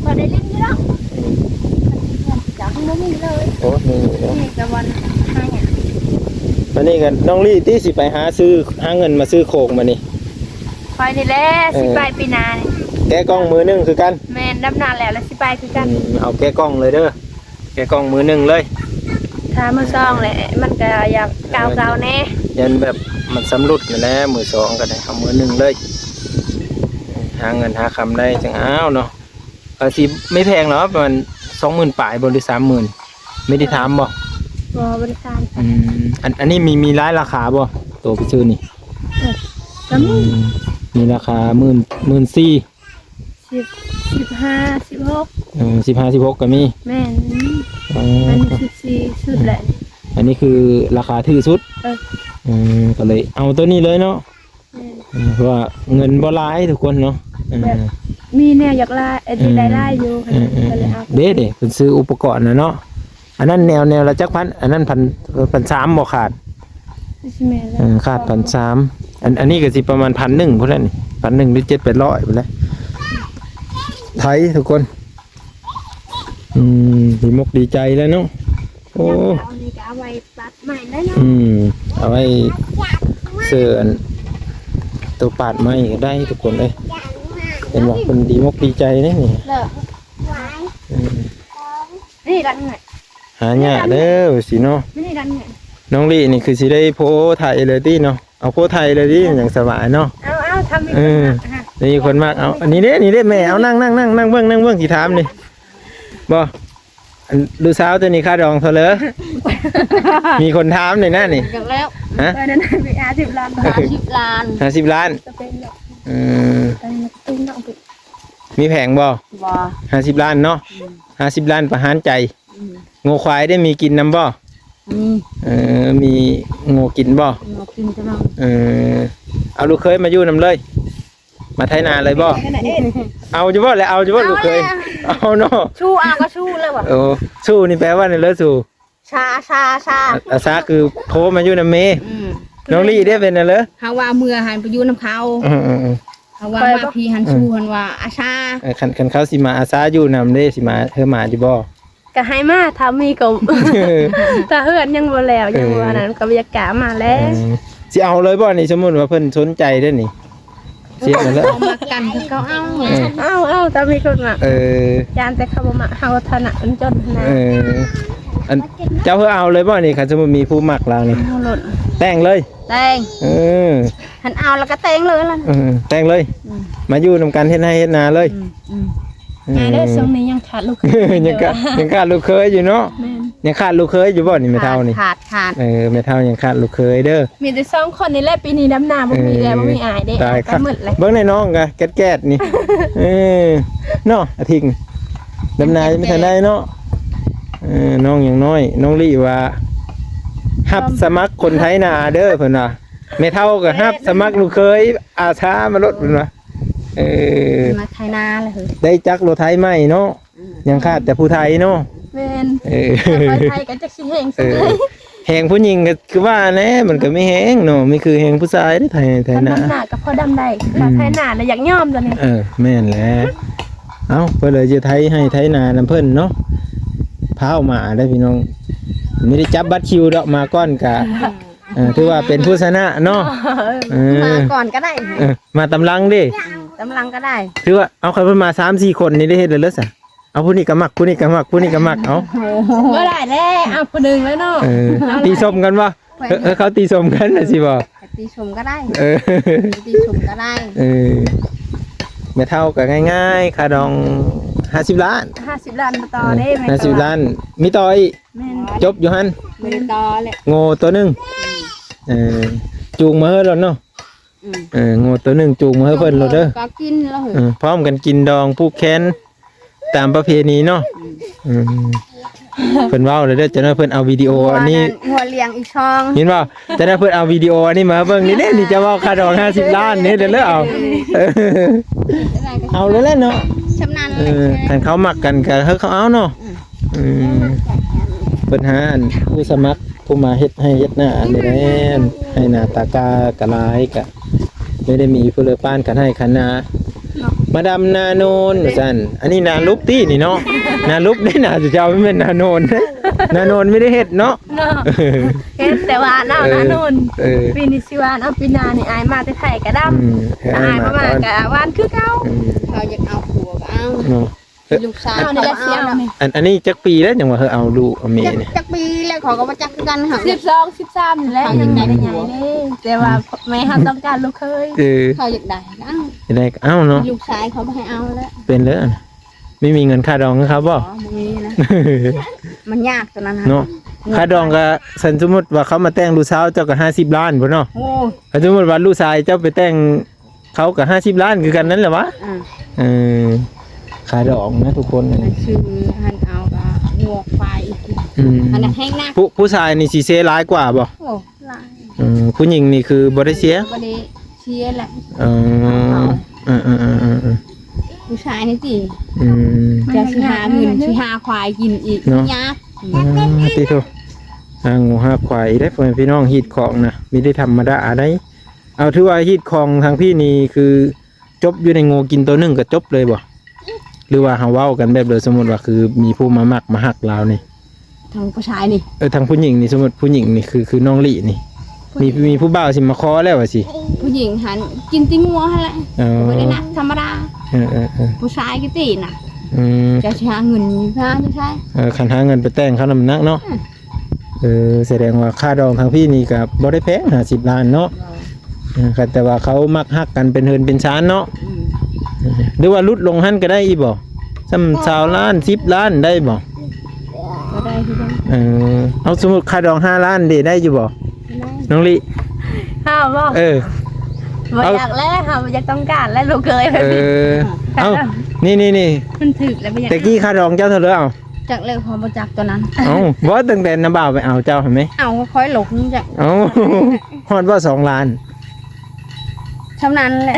พอได้ลิ้นอยู่แล้วจังไม่มีเลยโอ้นี่เนาะ นี่กะวันให้อ่ะ วันนี้กันน้องลี่ที่สิไปหาเงินมาซื้อโคกมานี่ คอยนี่แหละสิไปปีนาเนี่ย แกะกล้องมือหนึงคือกัน แม่นดำนาแล้วสิไปคือกัน เอาแกะกล้องเลยเด้อแกะกล้องมือหนึงเลย ถ้ามือซองแหละมันก็อยากเก่าๆแน่ ยันแบบมันสำรุดนั่นแหละมือสองก็ได้เอามือหนึงเลยหาเงินหาคำได้จังอ้าวเนาะก็สิไม่แพงหรอกประมาณ20,000ปลายบ่หรือ30,000ไม่ได้ถามบ่ บริการ อันนี้มีร้ายราคาบ่ตัวไปซื้อนี่ ก็มี มีราคา14,000 15 16ก็มี แม่น อ๋อ มัน14สุดแหละ อันนี้คือราคาถือสุดก็เลยเอาตัวนี้เลยเนาะเพราะว่าเงินบ่หลายทุกคนเนาะ แบบมีแนวอยากไล่ดีได้ไล่อยู่ก็เลยเอา เด้เพิ่นซื้ออุปกรณ์นะเนาะอันนั้นแนวละจักพันอันนั้น1,300บ่ขาด แม่แล้ว ขาด1,300อันนี้ก็สิประมาณ1,100พุ่นแหละนี่1,100หรือ700-800พุ่นแหละไทยทุกคนดีมกดีใจแล้วเนาะโอ้ เอานี่ก็เอาไว้ตัดใหม่ได้เนาะ เอาไว้เสื้ออันตัวปาดไม้ก็ได้ทุกคนเลยเป็นว่าคนดีมกดีใจเนี่ยนี่ เลิกนี่ดันไง หาหยาเด้อสิเนาะ ไม่ได้ดันไง น้องลี่นี่คือสิได้โพไทยเลยที่เนาะเอาโพไทยเลยที่อย่างสบายเนาะ เอาทำอีก นี่คนมากเอาอันนี้เด้แม่เอานั่งเบื้องที่ถามนี่บ่ดูสาวตัวนี้ค่าดองเท่าเลยมีคนถามเลยนะนี่ อย่างแล้ว ฮะ ไปนั่นไป50 ล้าน50 ล้านจะเป็นแบบ ไปตุ้งน้องไป มีแผงบ่ บ่ 50 ล้านเนาะ50 ล้านประหารใจงูควายได้มีกินน้ำบ่มีงูกินบ่ กินจะลอง เอาลูกเคยมาอยู่น้ำเลย มาไถนาเลยบ่เอาจะบ่แล้วเอาจะบ่ลูกเคยเอาเนาะ ชูเอาก็ชูเลยว่ะ โอ้สู้นี่แปลว่าในเลิศสู้ ชา อาซาคือโทรมาอยู่น้ำเมน้องลี่ได้เป็นอะไร เขาว่าเมื่อหันไปอยู่น้ำเขาเขาว่ามาพี่หันชูหันว่าอาชา คันเขาสิมาอาซาอยู่น้ำเด้สิมาเธอมาจิบ่ ก็ให้มาทำมีก็ถ้าเฮือนยังบ่แล้วยังบ่นั้นก็บรรยากาศมาแล้ว สิเอาเลยบ่นี่สมมุติว่าเพิ่นสนใจเด้อนี่เสียหมดแล้ว เขามากันเขาเอา ถ้ามีคนมา ๆ ยานแต่เขาบ่มาเฮาถนัดจนนะ อันเจ้าเพื่อเอาเลยบ่นี่คันสมมุติมีผู้มักเรานี่ เฮาหล่น แต่งเลย แตงหันเอาแล้วก็แตงเลยล่ะ แต่งเลยมาอยู่นำกันเฮ็ดให้เฮ็ดนาเลย งานได้ทรงนี้ยังขาดลูก ยังขาดลูกเคยอยู่เนาะยังขาดลูกเคยอยู่บ่นี่แม่เฒ่านี่ ขาด แม่เฒ่ายังขาดลูกเคยเด้อ มีแต่2คนนี่แหละปีนี้ดำนาบ่มีแล้วบ่มีอายเด้ ตายครับ หมดเลย เบิ่งในน้องกะแก๊ดๆนี่เนาะอาทิงดำนายังไม่ทันได้เนาะน้องอย่างน้อยน้องลี่ว่าฮับสมัครคนไทยนาเด้อเพิ่นว่าแม่เฒ่าก็ฮับสมัครลูกเคยอาสามาลดเพิ่นว่ามาไทยนาเลย ได้จักรถไทยใหม่เนาะยังขาดแต่ผู้ไทยเนาะ แม่นไทยกันจักสิแฮงสิ แหงผู้หญิงก็คือว่าแน่มันก็ไม่แหงเนาะไม่คือแหงผู้ชายได้ไทยนา ดำนาก็พอดำได้ไทยนาน่ะอยากยอมตัวนี้ แม่นแหละเอ้าเพิ่นเลยจะไทยให้ไทยนานํเพิ่นเนาะพามาได้พี่น้องไม่ได้จับบัตรคิวดอกมาก้อนกะถือว่าเป็นผู้ชนะเนาะมาก่อนก็ได้ มาตำลังดิ ตำลังก็ได้ ถือว่าเอาใครเพิ่นมา 3-4 คนนี่ได้เฮ็ดเลยเด้อซะเอาผู้นี้ก็มักผู้นี้ก็มักผู้นี้ก็มักเอา บ่ได้แล้วเอาผู้นึงแล้วเนาะ ตีส้มกันบ่เขาตีส้มกันน่ะสิบ่ ตีชมก็ได้ตีชมก็ได้ แม่เฒ่าก็ง่ายๆค่าดอง50 ล้าน 50 ล้านต่อได้มั้ย 50 ล้านมีต่ออีก แม่น จบอยู่หั่น ไม่ได้ต่อแหละ โง่ตัวหนึงจูงมาเฮ้อแล้วเนาะโง่ตัวหนึงจูงมาเฮ้อเพิ่นโลดเด้อ ก็กินแล้วเหรอ พร้อมกันกินดองผูกแขนตามประเพณีเนาะเพิ่นเว้าเลยเด้อจะได้เพิ่นเอาวิดีโออันนี้ หัวเลี้ยงอีกช่อง เห็นบ่จะได้เพิ่นเอาวิดีโออันนี้มาเบิ่งนี่เด้นี่จะเว้าค่าดอง50 ล้านนี่เด้อเอาเอาเลยแหละเนาะ ชำนาญ คันเขามักกันก็เฮาเขาเอาเนาะเพิ่นหาอันผู้สมัครผู้มาเฮ็ดให้เฮ็ดหน้านี่แหละให้หน้าตากากะลายกะไม่ได้มีผู้เลือป้านกันให้คันนา มาดำนาโนนสั่นอันนี้นาลุบตี้นี่เนาะนาลุบได้นาจะเอาไม่เป็นนาโนนนาโนนไม่ได้เฮ็ดเนาะ เนาะเฮ็ดแต่ว่าเนาะนะนุ่น เออ ปีนี้สิหวานเอาปีหน้านี่อายมาแต่ไข่กะดำ ให้ อายมา ก่อน กะหวานคือเก่า เขาอยากเอาผัวก็เอา เนาะ ลูกชาย เอานี่แหละเสียเอานี่ อันนี้จักปีแล้วจังว่าเอาลูกเอาเมียนี่ จักปีแล้วเขาก็มาจักกันค่ะ 12 13นี่แหละยังไงได้ใหญ่เด้แต่ว่าแม่เฮาต้องการลูกเคย เขาอยากได้ก็เอา จะได้เอ้าเนาะ ลูกชายเขาไม่ให้เอาแล้ว เป็นเลยไม่มีเงินค่าดองครับบ่ อ๋อมึงนี่นะมันยากตอนนั้น เนาะค่าดองก็สันสมมุติว่าเขามาแต่งลูกสาวเจ้าก็50 ล้านบ่เนาะ โอ้ ถ้าสมมุติว่าลูกชายเจ้าไปแต่งเขาก็50 ล้านคือกันนั่นแหละวะ อ่า ค่าดองนะทุกคน ชื่อหันเอาก็งวกไฟอีกที อืม อันนั้นแห้งนัก ผู้ชายนี่สิเสียร้ายกว่าบ่ โอ้ลาย ผู้หญิงนี่คือบ่ได้เสีย ก็ได้เชียร์แหละ อ๋อ ผู้ชายนี่สิ อืม จะสิหาเงินสิหาควายกินอีก เนาะ ยาก ติโตงูหาควายได้พ่อแม่พี่น้องฮีดของนะมีได้ธรรมดาได้เอาถือว่าฮีดของทางพี่นี่คือจบอยู่ในงูกินตัวหนึงก็จบเลยบ่หรือว่าเฮาเว้ากันแบบเลยสมมุติว่าคือมีผู้มามักมาฮักเรานี่ ทางผู้ชายนี่ ทางผู้หญิงนี่สมมุติผู้หญิงนี่คือน้องลี่นี่มีผู้บ่าวสิมาขอแล้วว่าสิ ผู้หญิงหันกินติ้งงัวหั่นแหละ อ๋อ บ่ได้นักธรรมดา ผู้ชายก็ตีน่ะ อืม จะสิหาเงินพาไม่ใช่ คันหาเงินไปแต่งเขานำหนักเนาะแสดงว่าค่าดองทางพี่นี่ก็บ่ได้แพง50 ล้านเนาะครับแต่ว่าเขามักฮักกันเป็นเฮินเป็นชานเนาะหรือว่าลดลงหั่นก็ได้อีบ่ซ้ำ20 ล้าน10 ล้านได้บ่ ก็ได้คือกัน เอาสมมุติค่าดอง5 ล้านได้อยู่บ่น้องลิ เฮาบ่ บ่อยากแล้วเฮาบ่อยากต้องการแล้วลูกเคยแบบนี้ เอ้านี่ มันถึกแล้วบ่อยาก แต่กี้ค่าดองเจ้าเท่าไหร่เอา จักเลยพอบ่จักตัวนั้น เอ้าบ่ตั้งแต่น้าบ่าวไปเอาเจ้าเห็นไหม เอาก็ค่อยหลงจัก เอ้าฮอดบ่2 ล้าน เท่านั้นแหละ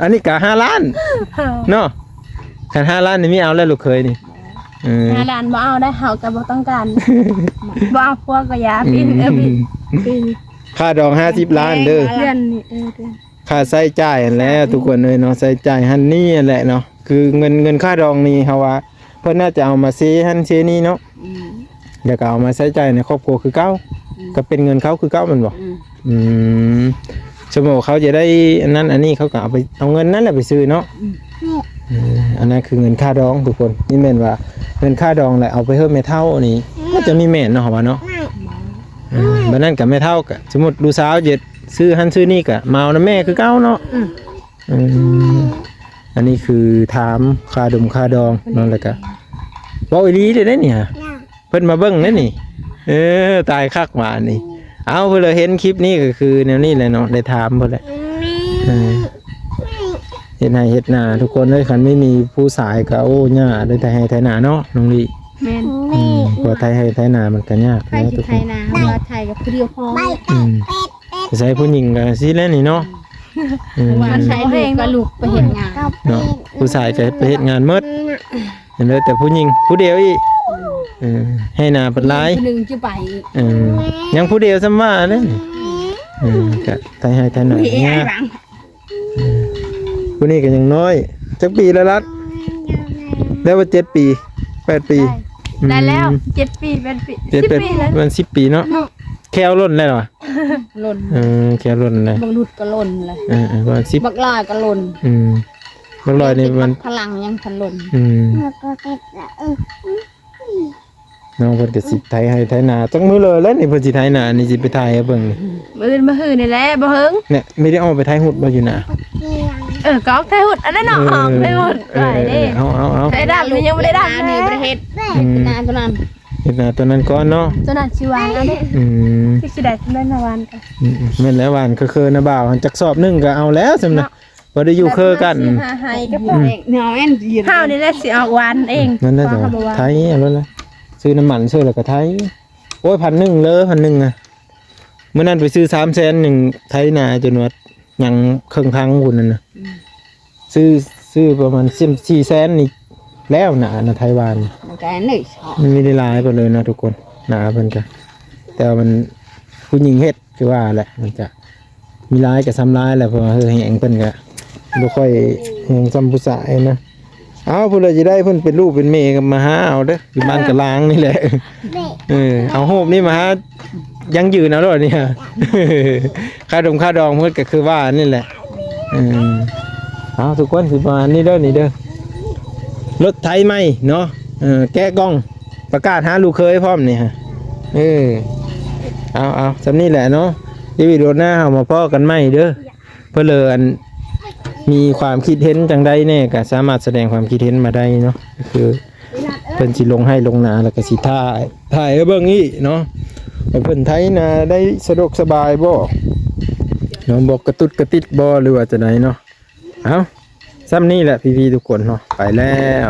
อันนี้ก็5 ล้านเนาะคัน5 ล้านนี่มีเอาแล้วลูกเคยนี่5 ล้านบ่เอาได้เฮาก็บ่ต้องการบ่เอาพวกก็ยาพินปี ค่าดอง50 ล้านเด้อ เดือนนี่เดือน ค่าใช้จ่ายนั่นแหละทุกคนเลยเนาะใช้จ่ายหันนี่แหละเนาะคือเงินค่าดองนี่เฮาว่าเพิ่นน่าจะเอามาซื้อหันซื้อนี่เนาะแล้วก็เอามาใช้จ่ายในครอบครัวคือเก่าก็เป็นเงินเขาคือเก่ามันบ่สมมุติเขาจะได้อันนั้นอันนี้เขาก็เอาเงินนั้นแหละไปซื้อเนาะอันนั้นคือเงินค่าดองทุกคนนี่แม่นว่าเงินค่าดองแหละเอาไปเฮ็ดแม่เฒ่านี่ก็จะมีแม่นเนาะว่าเนาะบัดนั้นก็แม่เฒ่าก็สมมุติลูกสาวจะซื้อหันซื้อนี่ก็มาเอานำแม่คือเก่าเนาะอันนี้คือถามค่าดมค่าดองนั่นแหละก็เว้าอีหลีเด้อเนี่ยเพิ่นมาเบิ่งเด้อนี่ตายคักหวานนี่เอาเพิ่นเลยเห็นคลิปนี้ก็คือแนวนี้แหละเนาะได้ถามเพิ่นแหละเฮ็ดให้เฮ็ดนาทุกคนเอ้ยคันไม่มีผู้สายก็โอ้ยากได้แต่ให้ไถนาเนาะน้องลี่ แม่น พอไถให้ไถนามันก็ยาก ใครสิ ทุก ไท คน ยนะว่าไทยกับผู้เดียวพอ ใช้ผู้หญิงก็สิแล้วนี่เนาะ ว่าใช้ลูกก็ลูกไปเห็นงาน เนาะผู้ชายก็ไปเฮ็ดงานหมดเห็นเลยแต่ผู้หญิงผู้เดียวอีกให้นาเปิดหลาย คนนึงจะไป ยังผู้เดียวซ้ำว่าเด้ก็ไถให้ไถนาเนี่ยผู้นี้ก็ยังน้อยจักปีแล้วลัดแล้วว่า7 ปี8 ปี ได้แล้ว7 ปีเป็นปี10 ปีแล้ว มัน10 ปีเนาะแควล้นแล้วเหรอ หล่น แควล้นเลย บางหลุดก็หล่นเลย ประมาณ10 บักลอยก็หล่น บางรอยนี่มัน พลังยังทันหล่น น้องเพิ่นก็สิไถให้ไถนาจังมื้อเลยแล้วนี่เพิ่นสิไถนานี่สิไปไถให้เบิ่งนี่ มื้อมาหื้อนี่แหละบ่เฮิง เนี่ยไม่ได้เอาไปไถหุดบ่อยู่น่ะ ก็ไทยหุดอันนั้นเนาะออกไทยหุดไปเด้ เอา ไทยดำนี่ยังบ่ได้ดำ นี่ เลย ประเทศนานตัวนั้น เฮ็ดนาตัวนั้นก่อนเนาะ ตัวนั้นสิวางเอาเด้ ที่สิได้ทำได้นาวานกัน แม่นแล้วหวานคือนะบ่าวจักสอบนึงก็เอาแล้วซั่นน่ะบ่ได้อยู่เคอกัน หาให้ก็พอ เนาะแม่นยืน ข้าวนี่แหละสิออกหวานเอง นั่นน่ะไถเอาแล้วล่ะซื้อน้ำมันซื้อแล้วก็ไถโอ้ย1,000เลย1,000อ่ะมื้อนั้นไปซื้อ300,000ไถนาจนว่ายังครึ่งทางพุ่นนั่นน่ะซื้อประมาณ400,000นี่แล้วน่ะไทยวาน มันก็หนึ่งชอบ มันไม่ได้ลายไปเลยนะทุกคนหนาเพิ่นก็แต่ว่ามันผู้หญิงเฮ็ดคือว่าแหละมันจะมีลายกับซ้ำลายแหละเพราะว่าแหงเพิ่นก็บ่ค่อย ยังซ้ำผู้ชายนะเอาเพิ่นเลยจะได้เพิ่นเป็นลูกเป็นเมย์กับมาหาเอาเด้ออยู่บ้านกะลางนี่แหละเอาโฮมนี่มาหายังยืนเอาแล้วเนี่ยค่าดองเพิ่นก็คือว่านี่แหละเอาทุกคนสิประมาณนี้เด้อนี่เด้อรถไถไหมเนาะแก้กล้องประกาศหาลูกเคยพร้อมนี่ฮะเอาสำนี้แหละเนาะที่วิดีโอหน้าเอามาพ่อกันไหมเด้อเพื่อเลยมีความคิดเห็นจังใดเนี่ยก็สามารถแสดงความคิดเห็นมาได้เนาะคือเพิ่นสิลงให้ลงนาแล้วก็สิถ่ายเบิ่งอีเนาะเพิ่นไถนาได้สะดวกสบายบ่เนาะบอกกระตุดกระติดบ่หรือว่าจะไหนเนาะเอาซ้ำนี่แหละพี่ๆทุกคนเนาะไปแล้ว